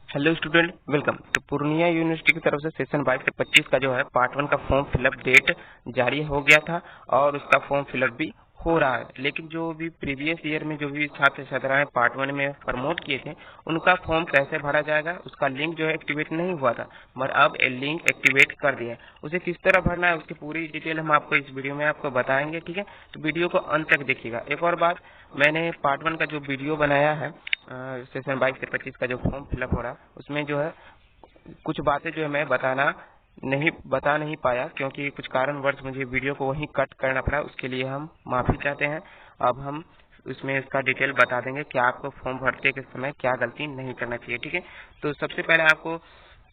Hello student, welcome. तो Purnia university की तरफ से सेशन 22 से 25 का जो है पार्ट 1 का फॉर्म फिलअप डेट जारी हो गया था और उसका फॉर्म फिलअप भी हो रहा है। लेकिन जो भी प्रीवियस ईयर में जो भी छात्र छात्राएं पार्ट 1 में प्रमोट किए थे उनका फॉर्म कैसे भरा जाएगा, उसका लिंक जो है एक्टिवेट नहीं हुआ था, मगर अब लिंक एक्टिवेट कर दिया है। उसे किस तरह भरना है उसकी पूरी डिटेल हम आपको इस वीडियो में आपको बताएंगे, ठीक है। तो वीडियो को अंत तक देखिएगा। एक और बात, मैंने पार्ट 1 का जो वीडियो बनाया है सेशन 22 से 25 का जो फॉर्म फिलअप हो रहा है उसमें जो है कुछ बातें जो है मैं बता नहीं पाया, क्योंकि कुछ कारणवश मुझे वीडियो को वहीं कट करना पड़ा। उसके लिए हम माफी चाहते हैं। अब हम उसमें इसका डिटेल बता देंगे कि आपको फॉर्म भरते के समय क्या गलती नहीं करना चाहिए, ठीक है। तो सबसे पहले आपको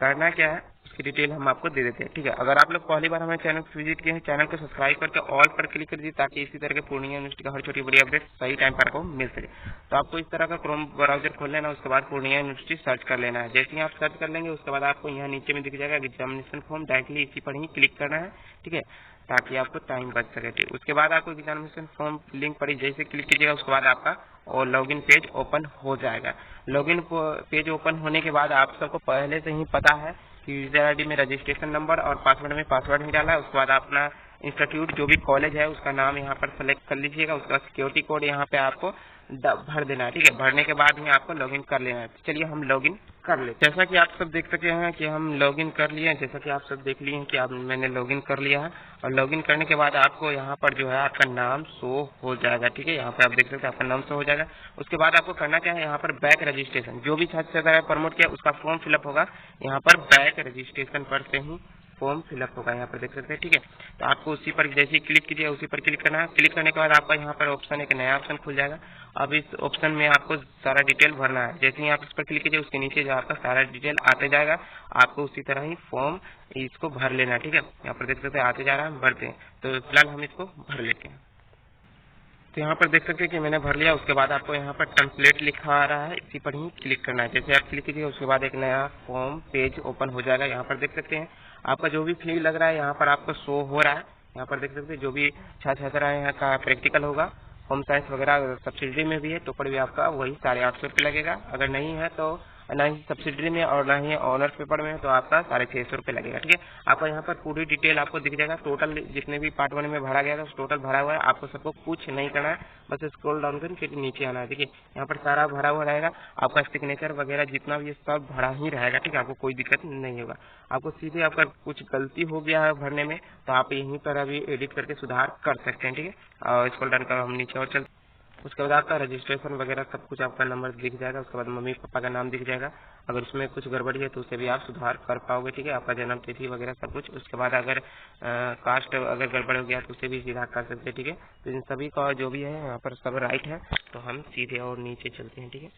करना क्या है उसकी डिटेल हम आपको दे देते हैं, ठीक है। अगर आप लोग पहली बार हमारे चैनल को विजिट किए हैं, चैनल को सब्सक्राइब करके ऑल पर क्लिक कर दीजिए ताकि इसी तरह के पूर्णिया यूनिवर्सिटी का हर छोटी बड़ी अपडेट सही टाइम पर आपको मिल सके। तो आपको इस तरह का क्रोम ब्राउजर खोल लेना, उसके बाद पूर्णिया यूनिवर्सिटी सर्च कर लेना है। जैसे ही आप सर्च कर लेंगे उसके बाद आपको यहाँ नीचे में दिख जाएगा एग्जामिनेशन फॉर्म, डायरेक्टली इसी पर ही क्लिक करना है, ठीक है, ताकि आपको टाइम बच सके। ठीक, उसके बाद आपको एग्जामिनेशन फॉर्म लिंक पर जैसे क्लिक कीजिएगा उसके बाद आपका और लॉगिन पेज ओपन हो जाएगा। लॉगिन पेज ओपन होने के बाद आप सबको पहले से ही पता है कि यूजर आईडी में रजिस्ट्रेशन नंबर और पासवर्ड में पासवर्ड ही डाला है। उसके बाद अपना इंस्टीट्यूट जो भी कॉलेज है उसका नाम यहाँ पर सेलेक्ट कर लीजिएगा। उसका सिक्योरिटी कोड यहाँ पे आपको भर देना है, ठीक है। भरने के बाद ही आपको लॉगिन कर लेना है। चलिए हम लॉगिन कर ले। जैसा कि आप सब देख सके हैं कि हम लॉगिन कर लिए हैं। जैसा कि आप सब देख लिए हैं कि मैंने लॉगिन कर लिया है और लॉगिन करने के बाद आपको यहाँ पर जो है आपका नाम शो हो जाएगा, ठीक है। यहाँ पे आप देख सकते हैं आपका नाम शो हो जाएगा। उसके बाद आपको करना क्या है, यहाँ पर बैक रजिस्ट्रेशन जो भी छात्र छात्रा प्रमोट किया उसका फॉर्म फिलअप होगा, यहाँ पर बैक रजिस्ट्रेशन पर से ही फॉर्म फिलअप होगा, यहाँ पर देख सकते हैं, ठीक है। तो आपको उसी पर जैसे ही क्लिक कीजिए उसी पर क्लिक करना है। क्लिक करने के बाद आपका यहाँ पर ऑप्शन एक नया ऑप्शन खुल जाएगा। अब इस ऑप्शन में आपको सारा डिटेल भरना है। जैसे ही आप इस पर क्लिक कीजिए उसके नीचे जो आपका सारा डिटेल आते जाएगा, आपको उसी तरह ही फॉर्म इसको भर लेना है, ठीक है। यहाँ पर देख सकते हैं आते जा रहा है, हम भरते हैं। तो फिलहाल हम इसको भर लेते हैं। तो यहाँ पर देख सकते हैं कि मैंने भर लिया। उसके बाद आपको यहाँ पर टेम्पलेट लिखा आ रहा है, इसी पर ही क्लिक करना है। जैसे आप क्लिक कीजिए उसके बाद एक नया फॉर्म पेज ओपन हो जाएगा। यहाँ पर देख सकते हैं आपका जो भी फील्ड लग रहा है यहाँ पर आपको शो हो रहा है। यहाँ पर देख सकते हैं जो भी छात्र छात्राएं यहाँ का प्रैक्टिकल होगा, होम साइंस वगैरह सब्सिडी में भी है तो पर भी आपका वही 850 लगेगा। अगर नहीं है तो ना ही सब्सिडी में और ना ही ऑनर्स पेपर में है तो आपका 650 लगेगा, ठीक है। आपका यहाँ पर पूरी डिटेल आपको दिख जाएगा। टोटल जितने भी पार्ट 1 में भरा गया था टोटल भरा हुआ है। आपको सबको कुछ नहीं करना है, बस स्क्रॉल डाउन करके नीचे आना है, ठीक है। यहाँ पर सारा भरा हुआ रहेगा। आपका सिग्नेचर वगैरह जितना भी सब भरा ही रहेगा, ठीक है। आपको कोई दिक्कत नहीं होगा। आपको सीधे आपका कुछ गलती हो गया है भरने में तो आप यहीं पर अभी एडिट करके सुधार कर सकते हैं, ठीक है। और स्क्रॉल डाउन कर हम नीचे और चलते। उसके बाद आपका रजिस्ट्रेशन वगैरह सब कुछ आपका नंबर दिख जाएगा। उसके बाद मम्मी पापा का नाम दिख जाएगा। अगर उसमें कुछ गड़बड़ी है तो उसे भी आप सुधार कर पाओगे, ठीक है। आपका जन्म तिथि वगैरह सब कुछ। उसके बाद अगर कास्ट अगर गड़बड़ हो गया तो उसे भी सीधा कर सकते हैं, ठीक है। तो इन सभी का जो भी है यहाँ पर सब राइट है। तो हम सीधे और नीचे चलते हैं, ठीक है।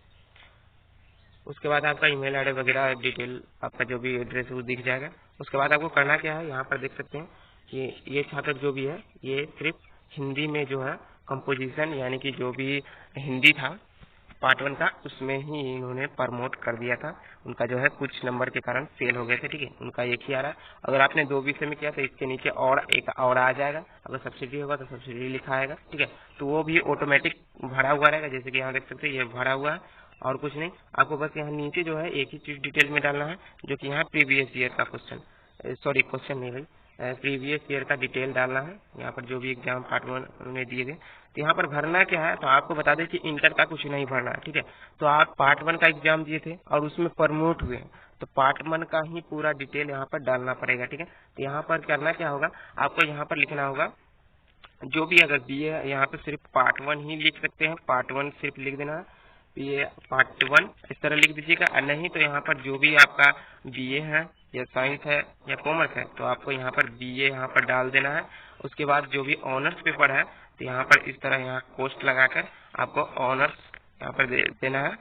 उसके बाद आपका ईमेल आईडी वगैरह डिटेल आपका जो भी एड्रेस है वो दिख जाएगा। उसके बाद आपको करना क्या है, यहाँ पर देख सकते हैं कि ये छात्र जो भी है ये सिर्फ हिंदी में जो है कंपोजिशन यानी कि जो भी हिंदी था पार्ट 1 का उसमें ही इन्होंने प्रमोट कर दिया था। उनका जो है कुछ नंबर के कारण फेल हो गए थे, ठीक है। उनका एक ही आ रहा है। अगर आपने 2 विषय में किया तो इसके नीचे और एक और आ जाएगा। अगर सब्सिडी होगा तो सब्सिडी लिखा आएगा, ठीक है। तो वो भी ऑटोमेटिक भरा हुआ रहेगा। जैसे कि यहाँ देख सकते हैं ये भरा हुआ है और कुछ नहीं। आपको बस यहाँ नीचे जो है एक ही चीज डिटेल में डालना है, जो कि यहाँ प्रीवियस ईयर का क्वेश्चन, सॉरी क्वेश्चन नहीं भाई, प्रीवियस ईयर का डिटेल डालना है। यहाँ पर जो भी एग्जाम पार्ट 1 में दिए गए तो यहाँ पर भरना क्या है, तो आपको बता दें कि इंटर का कुछ नहीं भरना है, ठीक है। तो आप पार्ट 1 का एग्जाम दिए थे और उसमें प्रमोट हुए तो पार्ट 1 का ही पूरा डिटेल यहाँ पर डालना पड़ेगा, ठीक है। तो यहाँ पर करना क्या होगा, आपको यहाँ पर लिखना होगा जो भी अगर बीए है यहाँ पे सिर्फ पार्ट 1 ही लिख सकते हैं, पार्ट 1 सिर्फ लिख देना है। ये पार्ट 1 इस तरह लिख दीजिएगा। और नहीं तो यहाँ पर जो भी आपका बीए है या साइंस है या कॉमर्स है तो आपको यहाँ पर बीए यहाँ पर डाल देना है। उसके बाद जो भी ऑनर्स पेपर है तो यहाँ पर इस तरह यहाँ कोस्ट लगाकर आपको ऑनर्स यहाँ पर देना है।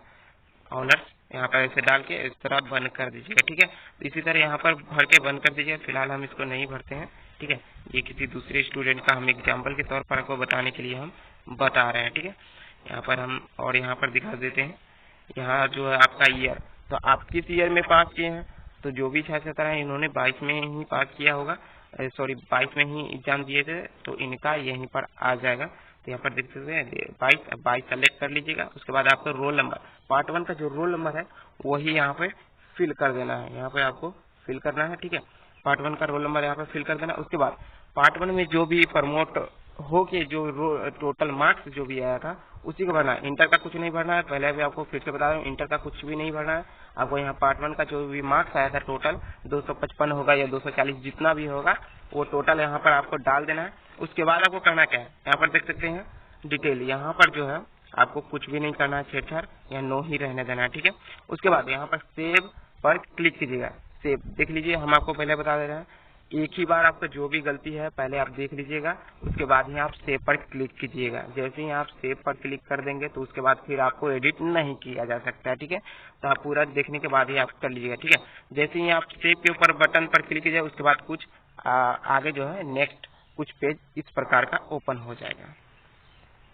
ऑनर्स यहाँ पर ऐसे डाल के इस तरह बंद कर दीजिएगा, ठीक है। तो इसी तरह यहाँ पर भर के बंद कर दीजिएगा। फिलहाल हम इसको नहीं भरते हैं, ठीक है। ये किसी दूसरे स्टूडेंट का हम एग्जाम्पल के तौर पर आपको बताने के लिए हम बता रहे हैं, ठीक है। यहाँ पर हम और यहाँ पर दिखा देते हैं यहाँ जो है आपका ईयर, तो आप किस ईयर में पास किए हैं। तो जो भी छात्र छात्रा है इन्होंने 22 में ही पास किया होगा, सॉरी 22 में ही एग्जाम दिए थे तो इनका यहीं पर आ जाएगा। तो यहाँ पर देख सकते हैं 22 सेलेक्ट कर लीजिएगा। उसके बाद आपका रोल नंबर, पार्ट 1 का जो रोल नंबर है वही यहाँ पे फिल कर देना है। यहाँ पे आपको फिल करना है, ठीक है। पार्ट 1 का रोल नंबर यहाँ पे फिल कर देना। उसके बाद पार्ट 1 में जो भी प्रमोट हो के जो टोटल मार्क्स जो भी आया था उसी को भरना है। इंटर का कुछ नहीं भरना है, पहले भी आपको फिर से बता रहा हूँ, इंटर का कुछ भी नहीं भरना है आपको। यहाँ पार्ट 1 का जो भी मार्क्स आया था टोटल 255 होगा या 240 जितना भी होगा वो टोटल यहाँ पर आपको डाल देना है। उसके बाद आपको करना क्या है, यहाँ पर देख सकते हैं डिटेल, यहाँ पर जो है आपको कुछ भी नहीं करना है, छेड़छाड़ या नो ही रहने देना है, ठीक है। उसके बाद यहाँ पर सेव पर क्लिक कीजिएगा। सेव देख लीजिए, हम आपको पहले बता दे रहे हैं, एक ही बार आपका जो भी गलती है पहले आप देख लीजिएगा, उसके बाद ही आप सेव पर क्लिक कीजिएगा। जैसे ही आप सेव पर क्लिक कर देंगे तो उसके बाद फिर आपको एडिट नहीं किया जा सकता है, ठीक है। तो आप पूरा देखने के बाद ही आप कर लीजिएगा, ठीक है। जैसे ही आप सेव के ऊपर बटन पर क्लिक कीजिएगा उसके बाद कुछ आगे जो है नेक्स्ट कुछ पेज इस प्रकार का ओपन हो जाएगा।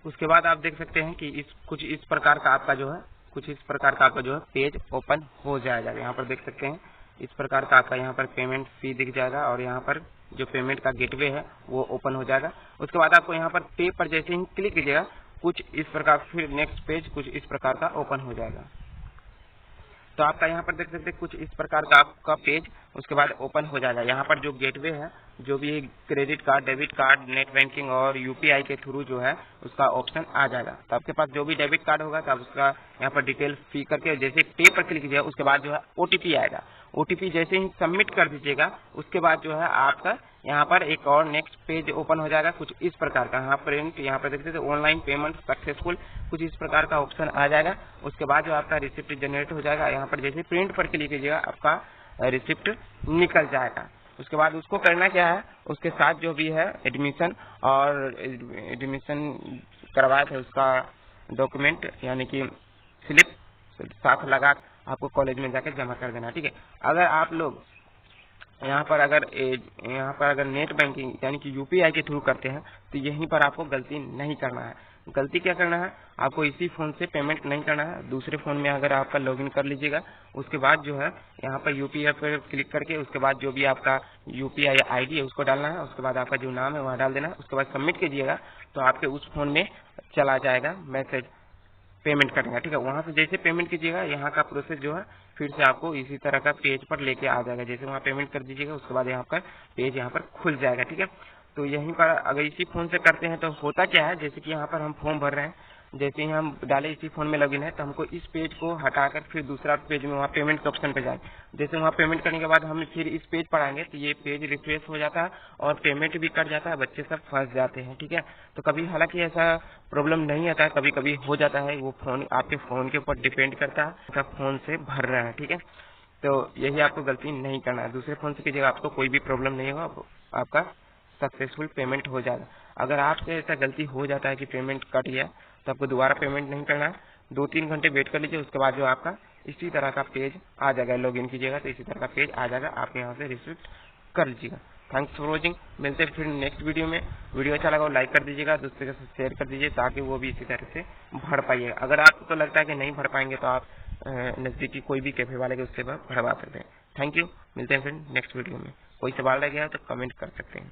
उसके बाद आप देख सकते हैं कि कुछ इस प्रकार का आपका जो है पेज ओपन हो जाएगा। यहाँ पर देख सकते हैं इस प्रकार का आपका यहाँ पर पेमेंट फी दिख जाएगा और यहाँ पर जो पेमेंट का गेटवे है वो ओपन हो जाएगा। उसके बाद आपको यहाँ पर पे पर जैसे ही क्लिक कीजिएगा कुछ इस प्रकार, फिर नेक्स्ट पेज कुछ इस प्रकार का ओपन हो जाएगा। तो आपका यहाँ पर देख सकते हैं कुछ इस प्रकार का आपका पेज उसके बाद ओपन हो जाएगा। यहाँ पर जो गेटवे है, जो भी credit card, debit card, net banking और यूपीआई के थ्रू जो है उसका ऑप्शन आ जाएगा। तो आपके पास जो भी डेबिट कार्ड होगा तो उसका यहाँ पर डिटेल फी करके जैसे पे पर क्लिक कीजिएगा उसके बाद जो है ओटीपी आएगा। ओटीपी जैसे ही सबमिट कर दीजिएगा उसके बाद जो है आपका यहाँ पर एक और नेक्स्ट पेज ओपन हो जाएगा कुछ इस प्रकार का। यहाँ पर देखते थे ऑनलाइन पेमेंट सक्सेसफुल, कुछ इस प्रकार का ऑप्शन आ जाएगा। उसके बाद जो आपका रिसिप्ट जनरेट हो जाएगा, यहाँ पर जैसे प्रिंट पर क्लिक कीजिएगा आपका रिसिप्ट निकल जाएगा। उसके बाद उसको करना क्या है, उसके साथ जो भी है एडमिशन करवाए थे उसका डॉक्यूमेंट यानी कि स्लिप साथ लगा आपको कॉलेज में जाकर जमा कर देना, ठीक है। अगर आप लोग यहाँ पर अगर नेट बैंकिंग यानी कि यूपीआई के थ्रू करते हैं तो यहीं पर आपको गलती नहीं करना है। गलती क्या करना है, आपको इसी फोन से पेमेंट नहीं करना है, दूसरे फोन में अगर आपका लॉगिन कर लीजिएगा उसके बाद जो है यहाँ पर यूपीआई पर क्लिक करके उसके बाद जो भी आपका यूपीआई आईडी है उसको डालना है। उसके बाद आपका जो नाम है वहाँ डाल देना है। उसके बाद सबमिट कीजिएगा तो आपके उस फोन में चला जाएगा मैसेज पेमेंट करने का, ठीक है। वहाँ से जैसे पेमेंट कीजिएगा यहाँ का प्रोसेस जो है फिर से आपको इसी तरह का पेज पर लेके आ जाएगा। जैसे वहाँ पेमेंट कर दीजिएगा उसके बाद यहाँ पर पेज यहाँ पर खुल जाएगा, ठीक है। तो यहीं पर अगर इसी फोन से करते हैं तो होता क्या है, जैसे कि यहाँ पर हम फॉर्म भर रहे हैं, जैसे ही हम डाले इसी फोन में लॉगिन है तो हमको इस पेज को हटाकर फिर दूसरा पेज में वहाँ पेमेंट के ऑप्शन पे जाए। जैसे वहाँ पेमेंट करने के बाद हम फिर इस पेज पर आएंगे तो ये पेज रिफ्रेश हो जाता है और पेमेंट भी कट जाता है, बच्चे सब फंस जाते हैं, ठीक है। तो कभी हालांकि ऐसा प्रॉब्लम नहीं आता है, कभी कभी हो जाता है, वो फोन आपके फोन के ऊपर डिपेंड करता है, आपका फोन से भर रहे हैं, ठीक है। तो यही आपको गलती नहीं करना है, दूसरे फोन से कीजिएगा आपको कोई भी प्रॉब्लम नहीं होगा, आपका सक्सेसफुल पेमेंट हो जाएगा। अगर आपसे ऐसा गलती हो जाता है कि पेमेंट कट गया तो आपको दोबारा पेमेंट नहीं करना है, 2-3 घंटे वेट कर लीजिए। उसके बाद जो आपका इसी तरह का पेज आ जाएगा, लॉगिन कीजिएगा तो इसी तरह का पेज आ जाएगा, आप यहाँ से रिसीव कर लीजिएगा। थैंक्स फॉर वॉचिंग, मिलते हैं फिर नेक्स्ट वीडियो में। वीडियो अच्छा लगा लाइक कर दीजिएगा, दूसरे के साथ शेयर कर दीजिए ताकि वो भी इसी तरह से भर पाइएगा। अगर आपको लगता है कि नहीं भर पाएंगे तो आप नज़दीकी कोई भी कैफे वाले के उससे भरवा सकते हैं। थैंक यू, मिलते हैं फिर नेक्स्ट वीडियो में। कोई सवाल रह गया तो कमेंट कर सकते हैं।